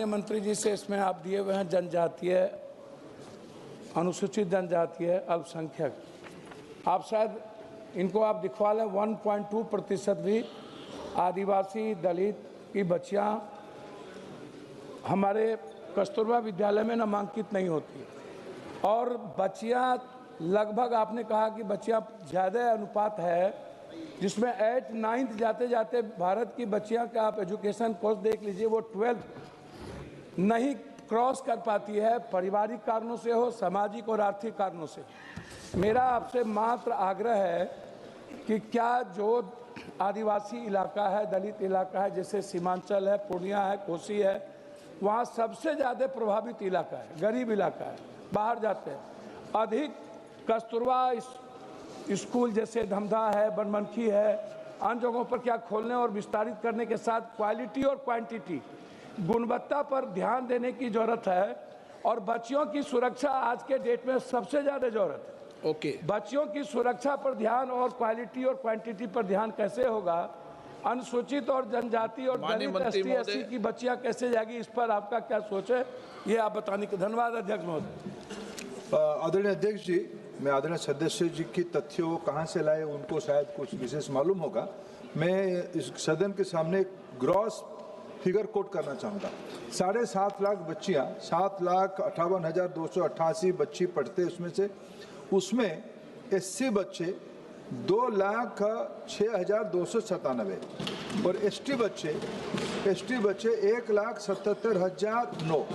मंत्री जी से इसमें आप दिए हुए हैं जनजातीय, अनुसूचित जनजातीय, अल्पसंख्यक। आप शायद इनको आप दिखवा लें 1.2% भी आदिवासी दलित की बच्चियां हमारे कस्तूरबा विद्यालय में नामांकित नहीं होती। और बच्चियां लगभग आपने कहा कि बच्चियां ज़्यादा अनुपात है, जिसमें 8th 9th जाते जाते भारत की बच्चियां का आप एजुकेशन कोर्स देख लीजिए, वो 12th नहीं क्रॉस कर पाती है, पारिवारिक कारणों से हो, सामाजिक और आर्थिक कारणों से। मेरा आपसे मात्र आग्रह है कि क्या जो आदिवासी इलाका है, दलित इलाका है, जैसे सीमांचल है, पूर्णिया है, कोसी है, वहाँ सबसे ज़्यादा प्रभावित इलाका है, गरीब इलाका है, बाहर जाते हैं। अधिक कस्तूरबा स्कूल जैसे धमधा है, बनमनखी है, अन्य जगहों पर क्या खोलने और विस्तारित करने के साथ क्वालिटी और क्वांटिटी, गुणवत्ता पर ध्यान देने की जरूरत है। और बच्चियों की सुरक्षा आज के डेट में सबसे ज़्यादा जरूरत है। बच्चियों की सुरक्षा पर ध्यान और क्वालिटी और क्वांटिटी पर ध्यान कैसे होगा, अनुसूचित और जनजाति और दलित ST/SC की बच्चियां कैसे जाएगी, इस पर आपका क्या सोच है, ये आप बताने के धन्यवाद अध्यक्ष महोदय। आदरणीय अध्यक्ष जी, मैं आदरणीय सदस्य जी की तथ्यों कहाँ से लाए, उनको शायद कुछ विशेष मालूम होगा। मैं इस सदन के सामने ग्रॉस फिगर कोट करना चाहूँगा। 7.5 लाख बच्चियाँ, 7,58,288 बच्ची पढ़ते, उसमें SC बच्चे 2,06,297 और ST बच्चे 1,77,009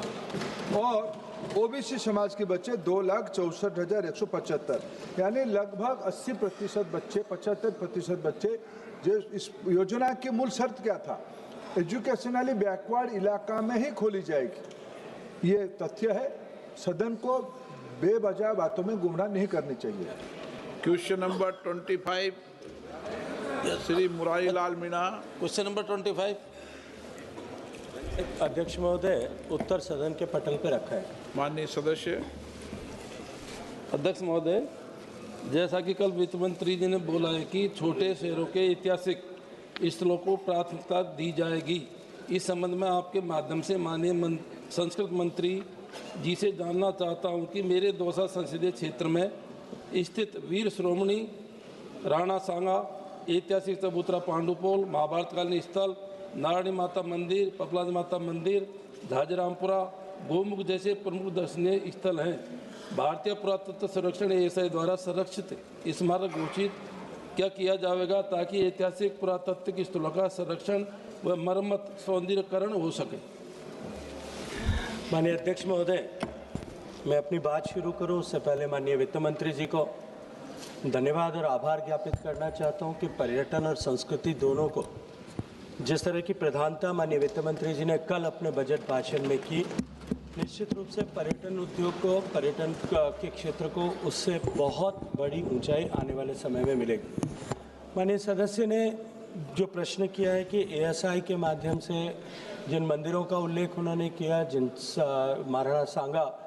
और OBC समाज के बच्चे 2,64,175, यानी लगभग 80% बच्चे, 75% बच्चे। जो इस योजना की मूल शर्त क्या था, एजुकेशनली बैकवर्ड इलाका में ही खोली जाएगी। ये तथ्य है, सदन को बेवजह बातों में गुमराह नहीं करनी चाहिए। Question number 25 Shri Murari Lal Meena. Question number 25 अध्यक्ष महोदय, उत्तर सदन के पटल पर रखा है। माननीय सदस्य। अध्यक्ष महोदय, जैसा कि कल वित्त मंत्री जी ने बोला है कि छोटे शहरों के ऐतिहासिक स्थलों को प्राथमिकता दी जाएगी, इस संबंध में आपके माध्यम से माननीय संस्कृत मंत्री जी से जानना चाहता हूं कि मेरे दौसा संसदीय क्षेत्र में स्थित वीर शिरोमणि राणा सांगा, ऐतिहासिक चबूतरा पांडुपोल, महाभारतकालीन स्थल, नारायणी माता मंदिर, पपलाज माता मंदिर, झाजरामपुरा, गोमुख जैसे प्रमुख दर्शनीय स्थल हैं। भारतीय पुरातत्व संरक्षण एएसआई द्वारा संरक्षित स्मारक घोषित क्या किया जाएगा ताकि ऐतिहासिक पुरातत्व स्थलों का संरक्षण व मरम्मत सौंदर्यकरण हो सके। माननीय अध्यक्ष महोदय, मैं अपनी बात शुरू करूं उससे पहले माननीय वित्त मंत्री जी को धन्यवाद और आभार ज्ञापित करना चाहता हूं कि पर्यटन और संस्कृति दोनों को जिस तरह की प्रधानता माननीय वित्त मंत्री जी ने कल अपने बजट भाषण में की, निश्चित रूप से पर्यटन उद्योग को, पर्यटन के क्षेत्र को उससे बहुत बड़ी ऊंचाई आने वाले समय में मिलेगी। माननीय सदस्य ने जो प्रश्न किया है कि एएसआई के माध्यम से जिन मंदिरों का उल्लेख उन्होंने किया, जिन महाराणा सांगा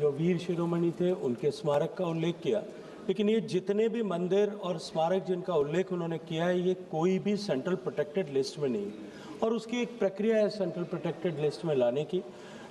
जो वीर शिरोमणि थे उनके स्मारक का उल्लेख किया, लेकिन ये जितने भी मंदिर और स्मारक जिनका उल्लेख उन्होंने किया है, ये कोई भी सेंट्रल प्रोटेक्टेड लिस्ट में नहीं, और उसकी एक प्रक्रिया है सेंट्रल प्रोटेक्टेड लिस्ट में लाने की।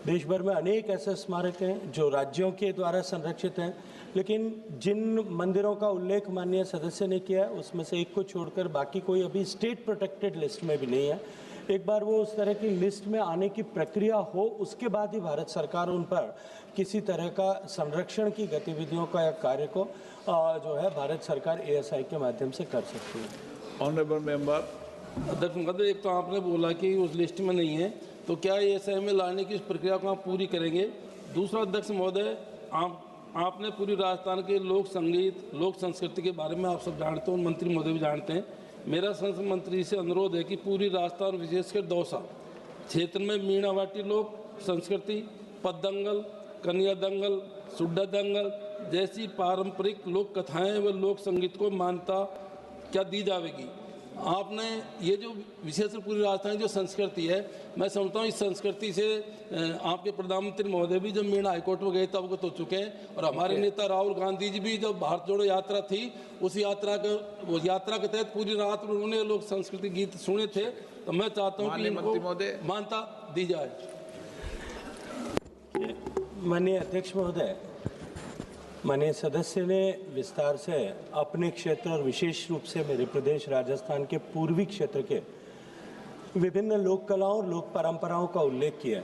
देश भर में अनेक ऐसे स्मारक हैं जो राज्यों के द्वारा संरक्षित हैं, लेकिन जिन मंदिरों का उल्लेख माननीय सदस्य ने किया है उसमें से एक को छोड़कर बाकी कोई अभी स्टेट प्रोटेक्टेड लिस्ट में भी नहीं है। एक बार वो उस तरह की लिस्ट में आने की प्रक्रिया हो, उसके बाद ही भारत सरकार उन पर किसी तरह का संरक्षण की गतिविधियों का या कार्य को जो है भारत सरकार एएसआई के माध्यम से कर सकती है। Honourable member. अध्यक्ष महोदय, एक तो आपने बोला कि उस लिस्ट में नहीं है, तो क्या एएसआई में लाने की इस प्रक्रिया को आप पूरी करेंगे? दूसरा अध्यक्ष महोदय, आपने पूरी राजस्थान के लोक संगीत, लोक संस्कृति के बारे में आप सब जानते हो, मंत्री महोदय भी जानते हैं। मेरा संसद मंत्री से अनुरोध है कि पूरी राजस्थान विशेषकर दौसा क्षेत्र में मीणा वाटी लोक संस्कृति, पद्दंगल, कन्या दंगल, सुड्डा दंगल जैसी पारंपरिक लोक कथाएं व लोक संगीत को मान्यता क्या दी जाएगी? आपने ये जो विशेष पूरी राजस्थान जो संस्कृति है, मैं समझता हूँ इस संस्कृति से आपके प्रधानमंत्री महोदय भी जब मीणा हाईकोर्ट में गए तब तो चुके हैं, और हमारे नेता राहुल गांधी जी भी जब भारत जोड़ो यात्रा थी, उस यात्रा के तहत पूरी रात में उन्होंने लोग संस्कृति गीत सुने थे। तो मैं चाहता हूँ कि इनको मान्यता दी जाए। माननीय अध्यक्ष महोदय, माननीय सदस्य ने विस्तार से अपने क्षेत्र और विशेष रूप से मेरे प्रदेश राजस्थान के पूर्वी क्षेत्र के विभिन्न लोक कलाओं और लोक परंपराओं का उल्लेख किया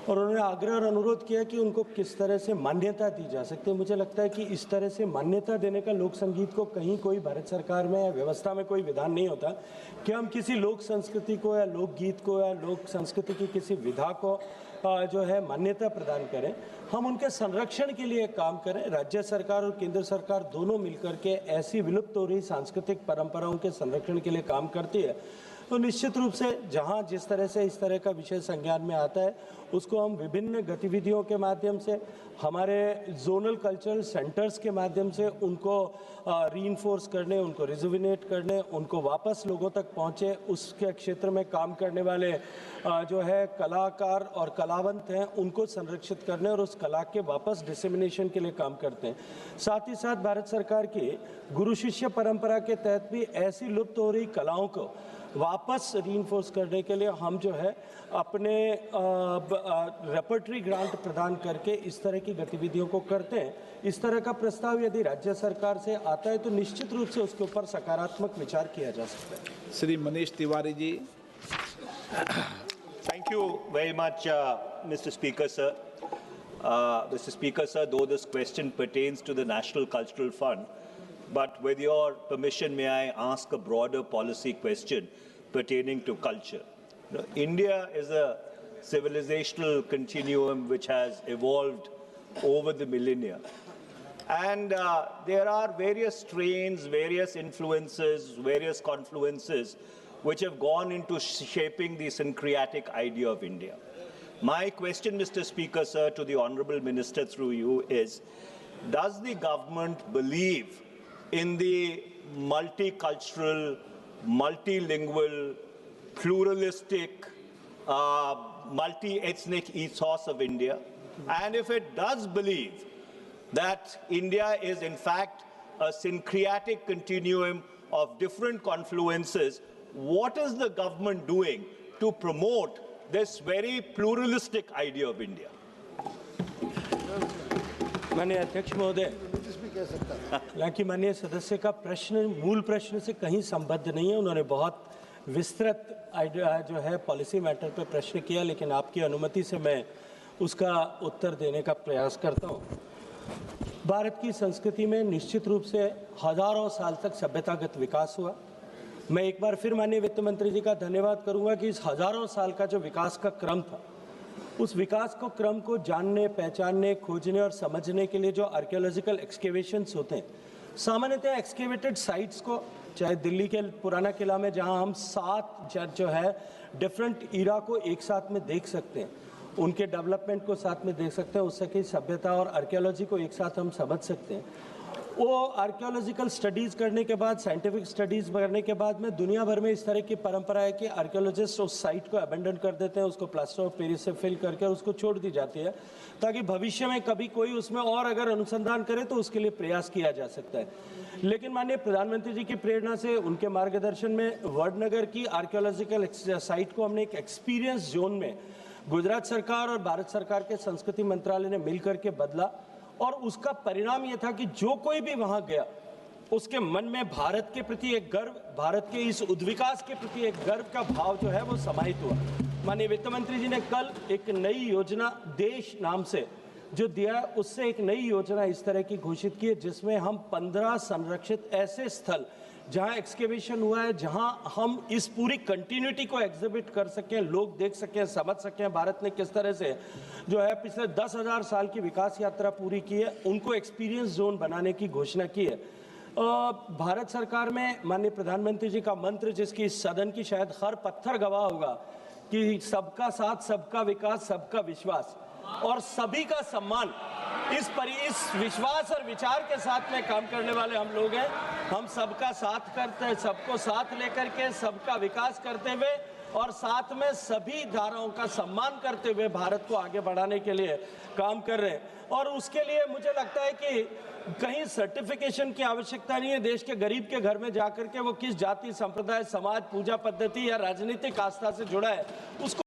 और उन्होंने आग्रह और अनुरोध किया कि उनको किस तरह से मान्यता दी जा सकती है। मुझे लगता है कि इस तरह से मान्यता देने का लोक संगीत को कहीं कोई भारत सरकार में या व्यवस्था में कोई विधान नहीं होता कि हम किसी लोक संस्कृति को या लोकगीत को या लोक संस्कृति की किसी विधा को जो है मान्यता प्रदान करें। हम उनके संरक्षण के लिए काम करें। राज्य सरकार और केंद्र सरकार दोनों मिलकर के ऐसी विलुप्त हो रही सांस्कृतिक परंपराओं के संरक्षण के लिए काम करती है। तो निश्चित रूप से जहां जिस तरह से इस तरह का विषय संज्ञान में आता है उसको हम विभिन्न गतिविधियों के माध्यम से, हमारे जोनल कल्चरल सेंटर्स के माध्यम से उनको रीइंफोर्स करने, उनको रिजुविनेट करने, उनको वापस लोगों तक पहुंचे, उसके क्षेत्र में काम करने वाले जो है कलाकार और कलावंत हैं उनको संरक्षित करने और उस कला के वापस डिसेमिनेशन के लिए काम करते हैं। साथ ही साथ भारत सरकार की गुरु शिष्य परंपरा के तहत भी ऐसी लुप्त हो रही कलाओं को वापस रीइंफोर्स करने के लिए हम जो है अपने रेपर्टरी ग्रांट प्रदान करके इस तरह की गतिविधियों को करते हैं। इस तरह का प्रस्ताव यदि राज्य सरकार से आता है तो निश्चित रूप से उसके ऊपर सकारात्मक विचार किया जा सकता है। Shri Manish Tiwari ji. Thank you very much, Mr. Speaker, sir. Mr. Speaker, sir, though this question pertains to the National Cultural Fund, but with your permission, may I ask a broader policy question pertaining to culture? India is a civilizational continuum which has evolved over the millennia. And there are various strains, various influences, various confluences which have gone into shaping the syncretic idea of India. My question, Mr. Speaker, sir, to the Honourable Minister through you is, does the government believe in the multicultural, multilingual, pluralistic, multi-ethnic ethos of India? And if it does believe that India is in fact a syncretic continuum of different confluences, what is the government doing to promote this very pluralistic idea of India? माननीय अध्यक्ष महोदय, हालांकि माननीय सदस्य का प्रश्न मूल प्रश्न से कहीं संबद्ध नहीं है। उन्होंने बहुत विस्तृत जो है पॉलिसी मैटर पर प्रश्न किया, लेकिन आपकी अनुमति से मैं उसका उत्तर देने का प्रयास करता हूँ। भारत की संस्कृति में निश्चित रूप से हजारों साल तक सभ्यतागत विकास हुआ। मैं एक बार फिर माननीय वित्त मंत्री जी का धन्यवाद करूंगा कि इस हजारों साल का जो विकास का क्रम था, उस विकास को क्रम को जानने, पहचानने, खोजने और समझने के लिए जो आर्कियोलॉजिकल एक्सकेवेशंस होते हैं, सामान्यतः एक्सकेवेटेड साइट्स को, चाहे दिल्ली के पुराना किला में जहां हम 7 जो है डिफरेंट ईरा को एक साथ में देख सकते हैं, उनके डेवलपमेंट को साथ में देख सकते हैं, उससे की सभ्यता और आर्कियोलॉजी को एक साथ हम समझ सकते हैं। वो आर्कियोलॉजिकल स्टडीज़ करने के बाद, साइंटिफिक स्टडीज़ करने के बाद में दुनिया भर में इस तरह की परंपरा है कि आर्कियोलॉजिस्ट उस साइट को अबेंडन कर देते हैं, उसको प्लास्टर ऑफ पेरिस से फिल करके उसको छोड़ दी जाती है, ताकि भविष्य में कभी कोई उसमें और अगर अनुसंधान करे तो उसके लिए प्रयास किया जा सकता है। लेकिन माननीय प्रधानमंत्री जी की प्रेरणा से, उनके मार्गदर्शन में वडनगर की आर्कियोलॉजिकल साइट को हमने एक एक्सपीरियंस जोन में गुजरात सरकार और भारत सरकार के संस्कृति मंत्रालय ने मिलकर के बदला, और उसका परिणाम यह था कि जो कोई भी वहां गया उसके मन में भारत के प्रति एक गर्व, भारत के इस उद्विकास के प्रति एक गर्व का भाव जो है वो समाहित हुआ। माननीय वित्त मंत्री जी ने कल एक नई योजना देश नाम से जो दिया, उससे एक नई योजना इस तरह की घोषित की है जिसमें हम 15 संरक्षित ऐसे स्थल जहां एक्सकेवेशन हुआ है, जहां हम इस पूरी कंटिन्यूटी को एग्जिबिट कर सकें, लोग देख सकें, समझ सकें भारत ने किस तरह से जो है पिछले 10,000 साल की विकास यात्रा पूरी की है, उनको एक्सपीरियंस जोन बनाने की घोषणा की है। भारत सरकार में माननीय प्रधानमंत्री जी का मंत्र, जिसकी इस सदन की शायद हर पत्थर गवाह होगा, कि सबका साथ, सबका विकास, सबका विश्वास और सभी का सम्मान, इस विश्वास और विचार के साथ में काम करने वाले हम लोग हैं। हम सबका साथ करते हैं, सबको साथ लेकर के सबका विकास करते हुए और साथ में सभी धाराओं का सम्मान करते हुए भारत को आगे बढ़ाने के लिए काम कर रहे हैं। और उसके लिए मुझे लगता है कि कहीं सर्टिफिकेशन की आवश्यकता नहीं है। देश के गरीब के घर में जाकर के वो किस जाति, संप्रदाय, समाज, पूजा पद्धति या राजनीतिक आस्था से जुड़ा है, उसको